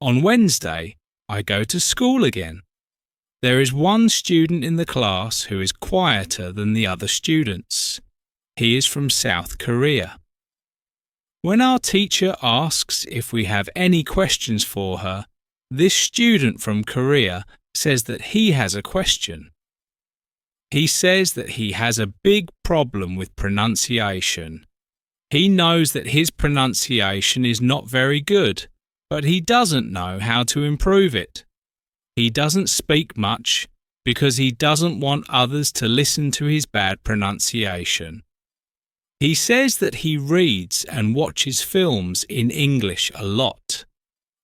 On Wednesday, I go to school again. There is one student in the class who is quieter than the other students. He is from South Korea. When our teacher asks if we have any questions for her, this student from Korea says that he has a question. He says that he has a big problem with pronunciation. He knows that his pronunciation is not very good, but he doesn't know how to improve it. He doesn't speak much because he doesn't want others to listen to his bad pronunciation. He says that he reads and watches films in English a lot.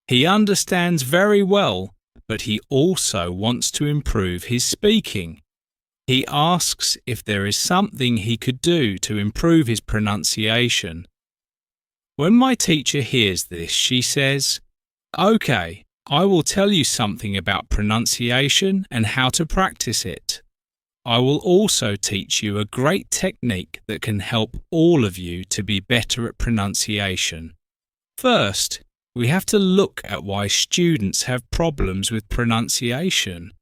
He understands very well, but he also wants to improve his speaking. He asks if there is something he could do to improve his pronunciation. When my teacher hears this, she says, "Okay, I will tell you something about pronunciation and how to practice it. I will also teach you a great technique that can help all of you to be better at pronunciation. First, we have to look at why students have problems with pronunciation.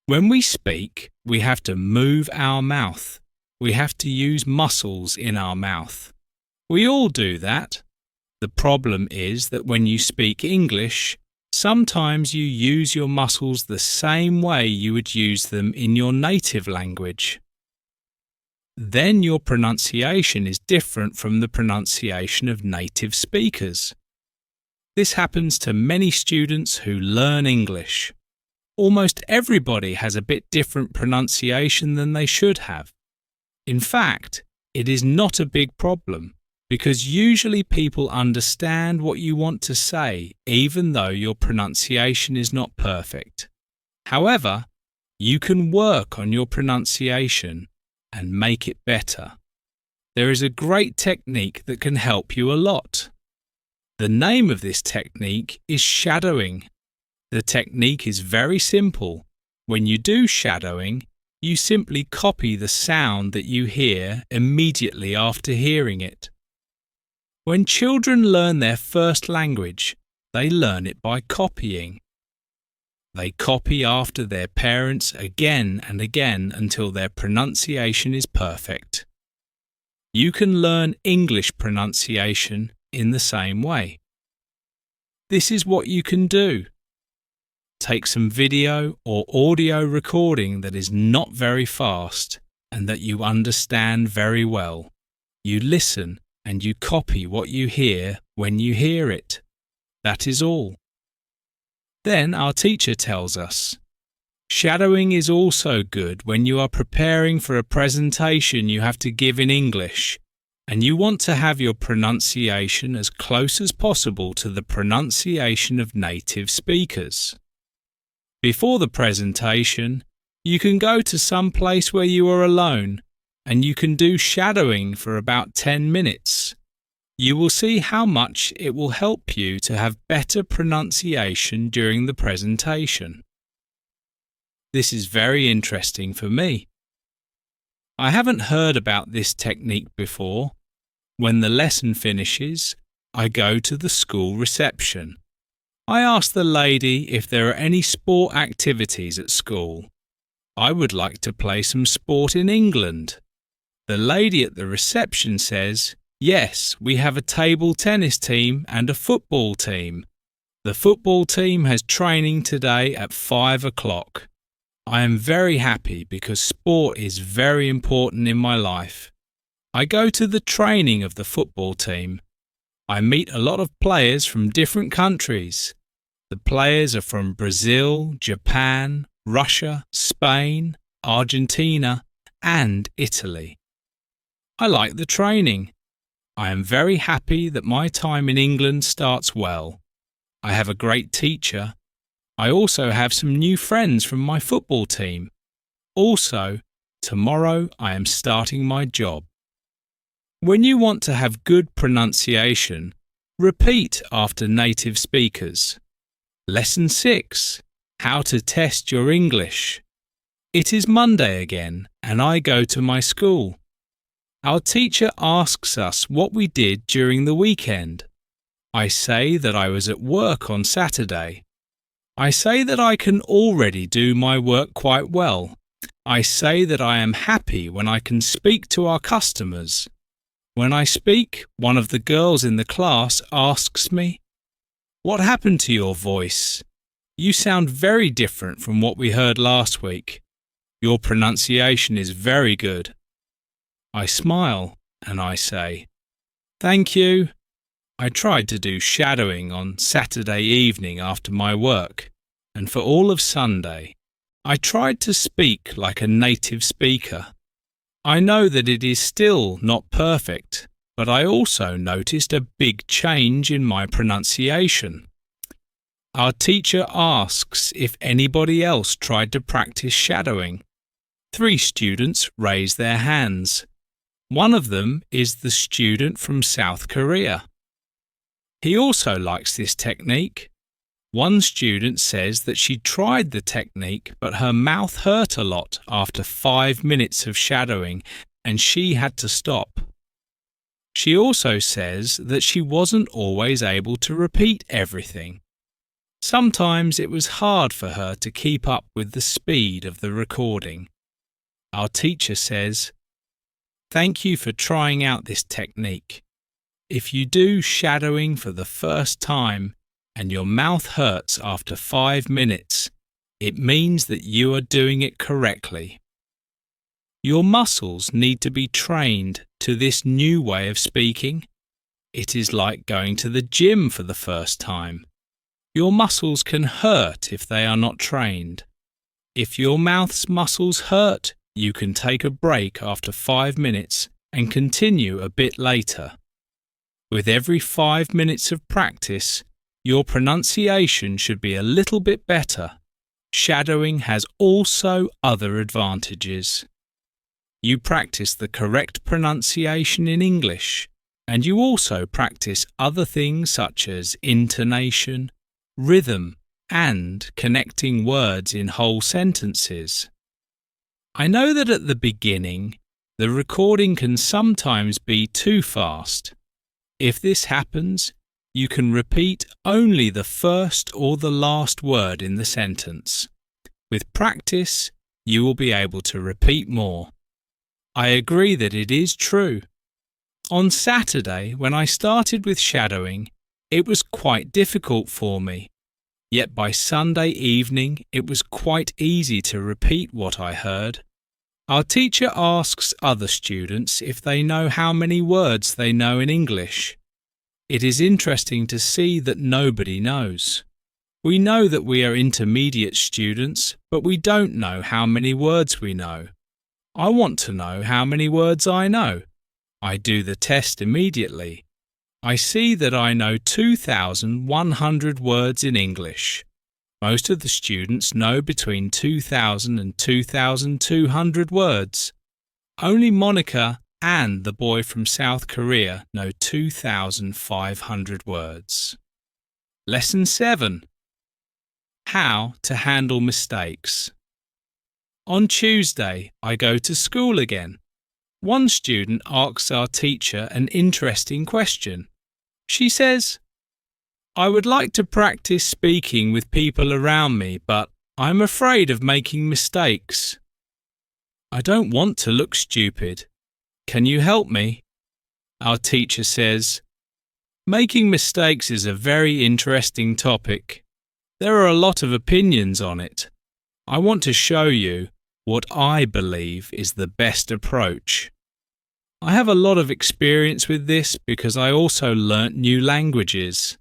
When we speak, we have to move our mouth. We have to use muscles in our mouth. We all do that. The problem is that when you speak English, sometimes you use your muscles the same way you would use them in your native language. Then your pronunciation is different from the pronunciation of native speakers. This happens to many students who learn English. Almost everybody has a bit different pronunciation than they should have. In fact, it is not a big problem because usually people understand what you want to say even though your pronunciation is not perfect. However, you can work on your pronunciation and make it better. There is a great technique that can help you a lot. The name of this technique is shadowing. The technique is very simple. When you do shadowing, you simply copy the sound that you hear immediately after hearing it. When children learn their first language, they learn it by copying. They copy after their parents again and again until their pronunciation is perfect. You can learn English pronunciation in the same way. This is what you can do. Take some video or audio recording that is not very fast and that you understand very well. You listen and you copy what you hear when you hear it. That is all. Then our teacher tells us, shadowing is also good when you are preparing for a presentation you have to give in English and you want to have your pronunciation as close as possible to the pronunciation of native speakers. Before the presentation, you can go to some place where you are alone and you can do shadowing for about 10 minutes. You will see how much it will help you to have better pronunciation during the presentation. This is very interesting for me. I haven't heard about this technique before. When the lesson finishes, I go to the school reception. I ask the lady if there are any sport activities at school. I would like to play some sport in England. The lady at the reception says, yes, we have a table tennis team and a football team. The football team has training today at 5 o'clock. I am very happy because sport is very important in my life. I go to the training of the football team. I meet a lot of players from different countries. The players are from Brazil, Japan, Russia, Spain, Argentina, and Italy. I like the training. I am very happy that my time in England starts well. I have a great teacher. I also have some new friends from my football team. Also, tomorrow I am starting my job. When you want to have good pronunciation, repeat after native speakers. Lesson 6. How to test your English. It is Monday again, and I go to my school. Our teacher asks us what we did during the weekend. I say that I was at work on Saturday. I say that I can already do my work quite well. I say that I am happy when I can speak to our customers. When I speak, one of the girls in the class asks me, "What happened to your voice? You sound very different from what we heard last week. Your pronunciation is very good." I smile and I say, "Thank you." I tried to do shadowing on Saturday evening after my work, and for all of Sunday, I tried to speak like a native speaker. I know that it is still not perfect, but I also noticed a big change in my pronunciation. Our teacher asks if anybody else tried to practice shadowing. 3 students raise their hands. One of them is the student from South Korea. He also likes this technique. One student says that she tried the technique, but her mouth hurt a lot after 5 minutes of shadowing, and she had to stop. She also says that she wasn't always able to repeat everything. Sometimes it was hard for her to keep up with the speed of the recording. Our teacher says, "Thank you for trying out this technique. If you do shadowing for the first time and your mouth hurts after 5 minutes, it means that you are doing it correctly. Your muscles need to be trained to this new way of speaking. It is like going to the gym for the first time. Your muscles can hurt if they are not trained. If your mouth's muscles hurt, you can take a break after 5 minutes and continue a bit later. With every 5 minutes of practice, your pronunciation should be a little bit better. Shadowing has also other advantages. You practice the correct pronunciation in English, and you also practice other things such as intonation, rhythm, and connecting words in whole sentences. I know that at the beginning, the recording can sometimes be too fast. If this happens, you can repeat only the first or the last word in the sentence. With practice, you will be able to repeat more. I agree that it is true. On Saturday, when I started with shadowing, it was quite difficult for me. Yet by Sunday evening, it was quite easy to repeat what I heard. Our teacher asks other students if they know how many words they know in English. It is interesting to see that nobody knows. We know that we are intermediate students, but we don't know how many words we know. I want to know how many words I know. I do the test immediately. I see that I know 2,100 words in English. Most of the students know between 2,000 and 2,200 words. Only Monica and the boy from South Korea know 2,500 words. Lesson 7. How to handle mistakes. On Tuesday, I go to school again. One student asks our teacher an interesting question. She says, "I would like to practice speaking with people around me, but I'm afraid of making mistakes. I don't want to look stupid. Can you help me?" Our teacher says, "Making mistakes is a very interesting topic. There are a lot of opinions on it. I want to show you what I believe is the best approach. I have a lot of experience with this because I also learnt new languages.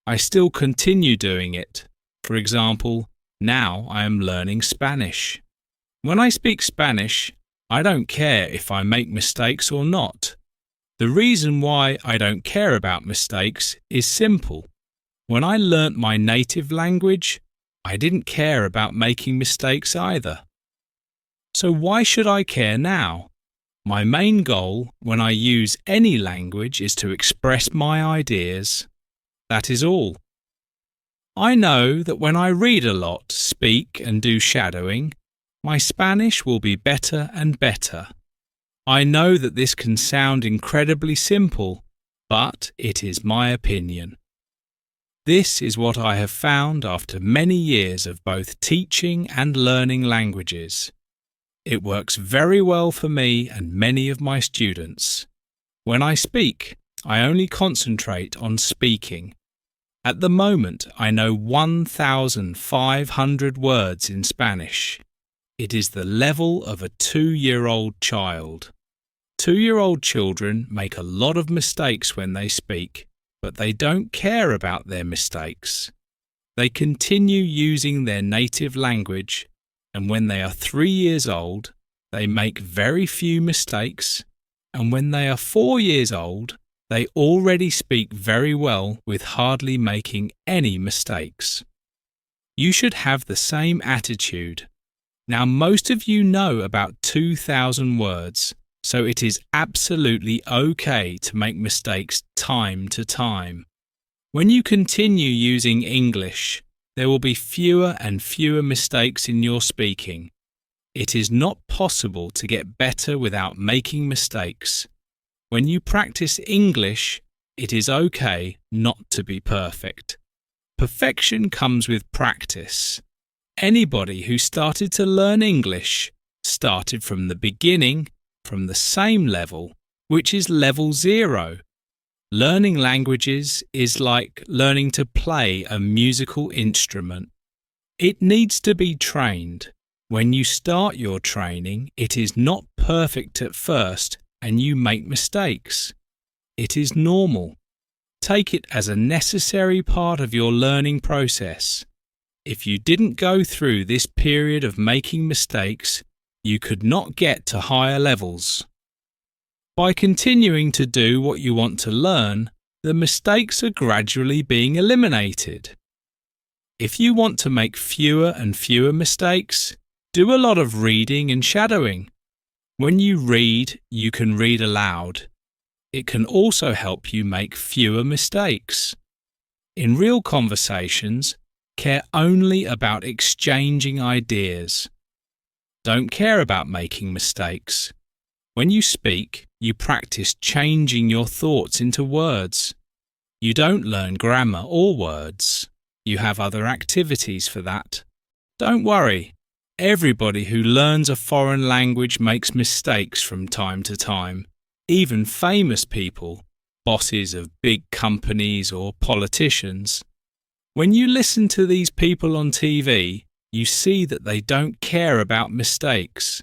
I still continue doing it. For example, now I am learning Spanish. When I speak Spanish, I don't care if I make mistakes or not. The reason why I don't care about mistakes is simple. When I learnt my native language, I didn't care about making mistakes either. So why should I care now? My main goal when I use any language is to express my ideas. That is all. I know that when I read a lot, speak and do shadowing, my Spanish will be better and better. I know that this can sound incredibly simple, but it is my opinion. This is what I have found after many years of both teaching and learning languages. It works very well for me and many of my students. When I speak, I only concentrate on speaking. At the moment, I know 1,500 words in Spanish. It is the level of a 2-year-old child. 2-year-old children make a lot of mistakes when they speak, but they don't care about their mistakes. They continue using their native language, and when they are 3 years old, they make very few mistakes, and when they are 4 years old, they already speak very well with hardly making any mistakes. You should have the same attitude. Now, most of you know about 2,000 words, so it is absolutely okay to make mistakes time to time. When you continue using English, there will be fewer and fewer mistakes in your speaking. It is not possible to get better without making mistakes. When you practice English, it is okay not to be perfect. Perfection comes with practice. Anybody who started to learn English started from the beginning, from the same level, which is level 0. Learning languages is like learning to play a musical instrument. It needs to be trained. When you start your training, it is not perfect at first and you make mistakes. It is normal. Take it as a necessary part of your learning process. If you didn't go through this period of making mistakes, you could not get to higher levels. By continuing to do what you want to learn, the mistakes are gradually being eliminated. If you want to make fewer and fewer mistakes, do a lot of reading and shadowing. When you read, you can read aloud. It can also help you make fewer mistakes. In real conversations, care only about exchanging ideas. Don't care about making mistakes. When you speak, you practice changing your thoughts into words. You don't learn grammar or words. You have other activities for that. Don't worry. Everybody who learns a foreign language makes mistakes from time to time. Even famous people, bosses of big companies or politicians. When you listen to these people on TV, you see that they don't care about mistakes.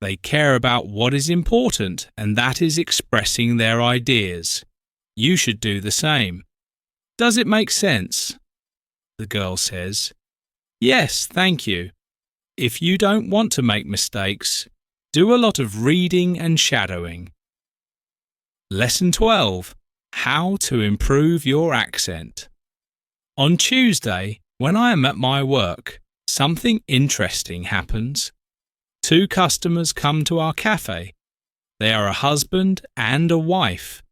They care about what is important, and that is expressing their ideas. You should do the same. Does it make sense? The girl says, "Yes, thank you. If you don't want to make mistakes, do a lot of reading and shadowing." Lesson 12. How to improve your accent. On Tuesday, when I am at my work, something interesting happens. 2 customers come to our cafe. They are a husband and a wife.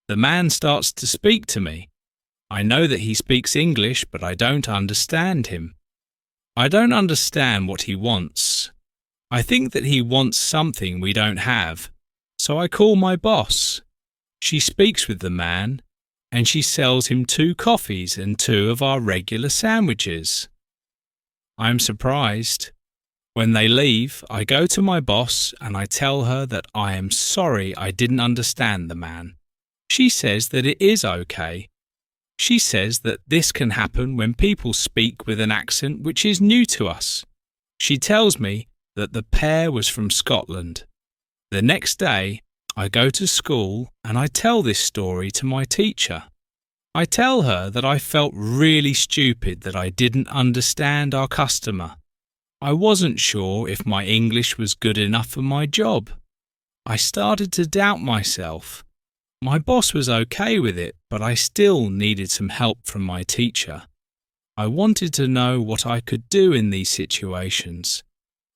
The man starts to speak to me. I know that he speaks English, but I don't understand him. I don't understand what he wants. I think that he wants something we don't have, so I call my boss. She speaks with the man, and she sells him 2 coffees and 2 of our regular sandwiches. I am surprised. When they leave, I go to my boss and I tell her that I am sorry I didn't understand the man. She says that it is okay. She says that this can happen when people speak with an accent which is new to us. She tells me that the pair was from Scotland. The next day, I go to school and I tell this story to my teacher. I tell her that I felt really stupid that I didn't understand our customer. I wasn't sure if my English was good enough for my job. I started to doubt myself. My boss was okay with it, but I still needed some help from my teacher. I wanted to know what I could do in these situations.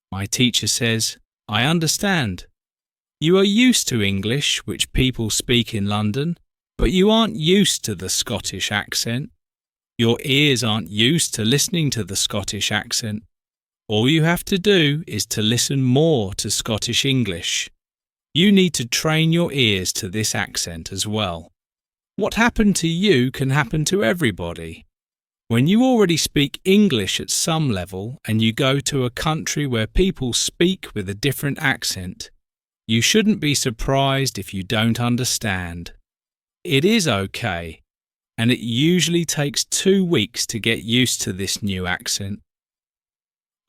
My teacher says, "I understand. You are used to English, which people speak in London, but you aren't used to the Scottish accent. Your ears aren't used to listening to the Scottish accent. All you have to do is to listen more to Scottish English. You need to train your ears to this accent as well. What happened to you can happen to everybody. When you already speak English at some level and you go to a country where people speak with a different accent, you shouldn't be surprised if you don't understand. It is okay, and it usually takes 2 weeks to get used to this new accent.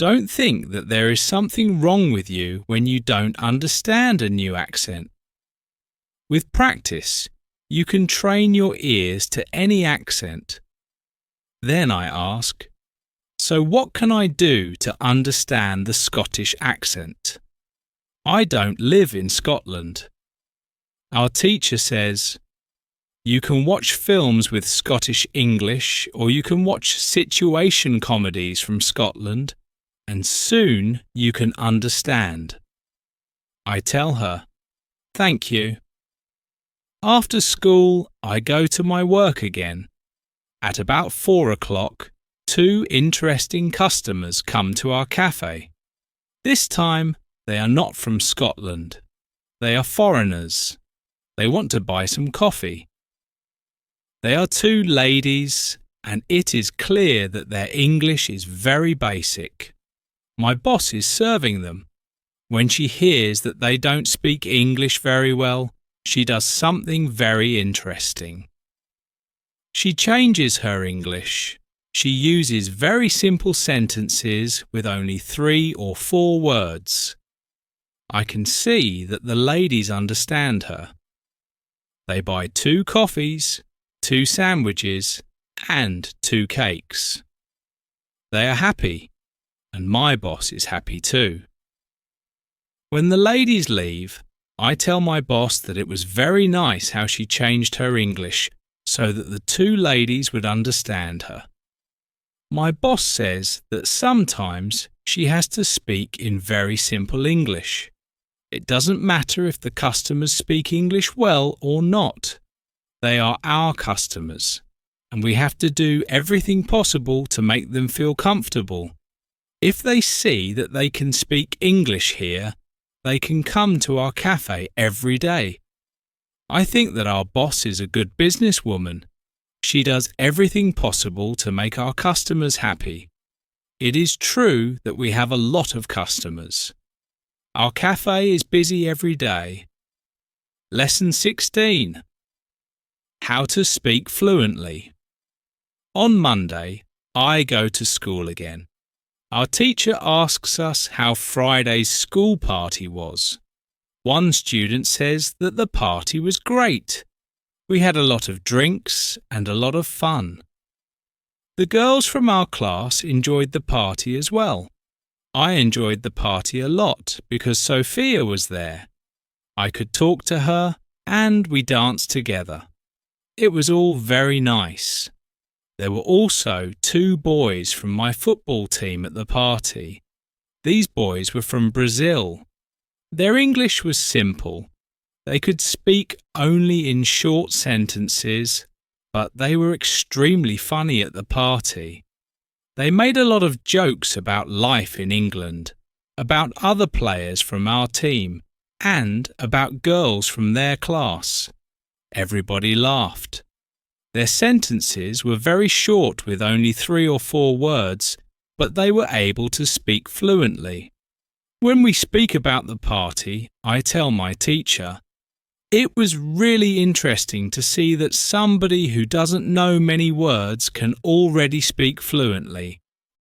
Don't think that there is something wrong with you when you don't understand a new accent. With practice, you can train your ears to any accent. Then I ask, so what can I do to understand the Scottish accent? I don't live in Scotland. Our teacher says, you can watch films with Scottish English or you can watch situation comedies from Scotland and soon you can understand. I tell her, thank you. After school, I go to my work again. At about 4 o'clock, 2 interesting customers come to our cafe. This time, they are not from Scotland. They are foreigners. They want to buy some coffee. They are 2 ladies, and it is clear that their English is very basic. My boss is serving them. When she hears that they don't speak English very well, she does something very interesting. She changes her English. She uses very simple sentences with only 3 or 4 words. I can see that the ladies understand her. They buy 2 coffees, 2 sandwiches, and 2 cakes. They are happy, and my boss is happy too. When the ladies leave, I tell my boss that it was very nice how she changed her English so that the 2 ladies would understand her. My boss says that sometimes she has to speak in very simple English. It doesn't matter if the customers speak English well or not. They are our customers, and we have to do everything possible to make them feel comfortable. If they see that they can speak English here, they can come to our cafe every day. I think that our boss is a good businesswoman. She does everything possible to make our customers happy. It is true that we have a lot of customers. Our cafe is busy every day. Lesson 16. How to speak fluently. On Monday, I go to school again. Our teacher asks us how Friday's school party was. One student says that the party was great. We had a lot of drinks and a lot of fun. The girls from our class enjoyed the party as well. I enjoyed the party a lot because Sophia was there. I could talk to her and we danced together. It was all very nice. There were also 2 boys from my football team at the party. These boys were from Brazil. Their English was simple. They could speak only in short sentences, but they were extremely funny at the party. They made a lot of jokes about life in England, about other players from our team, and about girls from their class. Everybody laughed. Their sentences were very short with only 3 or 4 words, but they were able to speak fluently. When we speak about the party, I tell my teacher, it was really interesting to see that somebody who doesn't know many words can already speak fluently.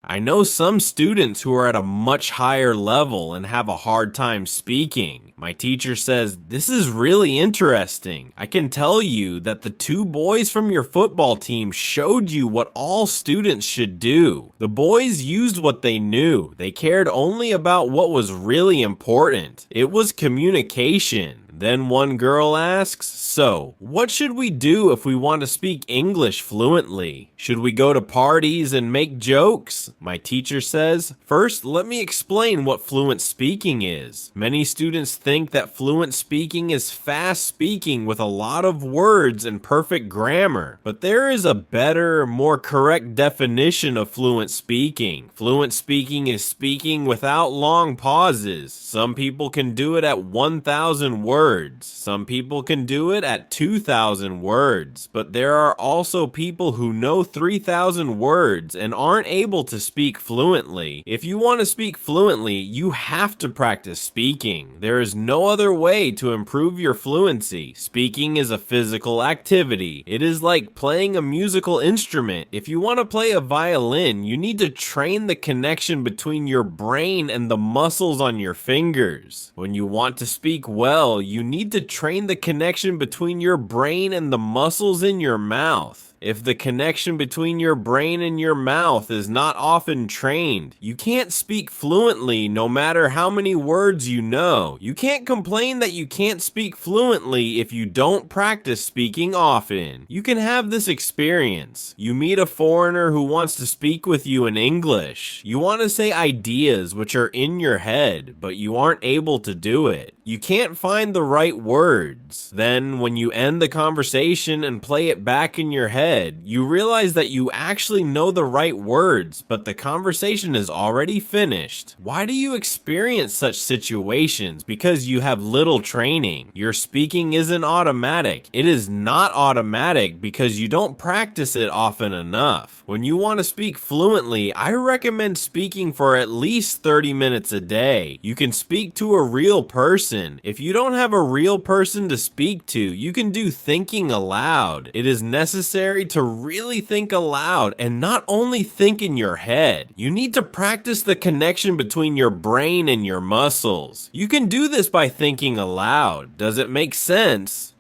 I know some students who are at a much higher level and have a hard time speaking. My teacher says, this is really interesting. I can tell you that the 2 boys from your football team showed you what all students should do. The boys used what they knew. They cared only about what was really important. It was communication. Then one girl asks, so, what should we do if we want to speak English fluently? Should we go to parties and make jokes? My teacher says, first, let me explain what fluent speaking is. Many students think that fluent speaking is fast speaking with a lot of words and perfect grammar. But there is a better, more correct definition of fluent speaking. Fluent speaking is speaking without long pauses. Some people can do it at 1,000 words. words. Some people can do it at 2,000 words, but there are also people who know 3,000 words and aren't able to speak fluently. If you want to speak fluently, you have to practice speaking. There is no other way to improve your fluency. Speaking is a physical activity. It is like playing a musical instrument. If you want to play a violin, you need to train the connection between your brain and the muscles on your fingers. When you want to speak well, you need to train the connection between your brain and the muscles in your mouth. If the connection between your brain and your mouth is not often trained, you can't speak fluently no matter how many words you know. You can't complain that you can't speak fluently if you don't practice speaking often. You can have this experience. You meet a foreigner who wants to speak with you in English. You want to say ideas which are in your head, but you aren't able to do it. You can't find the right words. Then, when you end the conversation and play it back in your head, you realize that you actually know the right words, but the conversation is already finished. Why do you experience such situations? Because you have little training. Your speaking isn't automatic. It is not automatic because you don't practice it often enough. When you want to speak fluently, I recommend speaking for at least 30 minutes a day. You can speak to a real person. If you don't have a real person to speak to, you can do thinking aloud. It is necessary to really think aloud and not only think in your head. You need to practice the connection between your brain and your muscles. You can do this by thinking aloud. Does it make sense?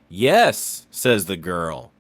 Yes, says the girl.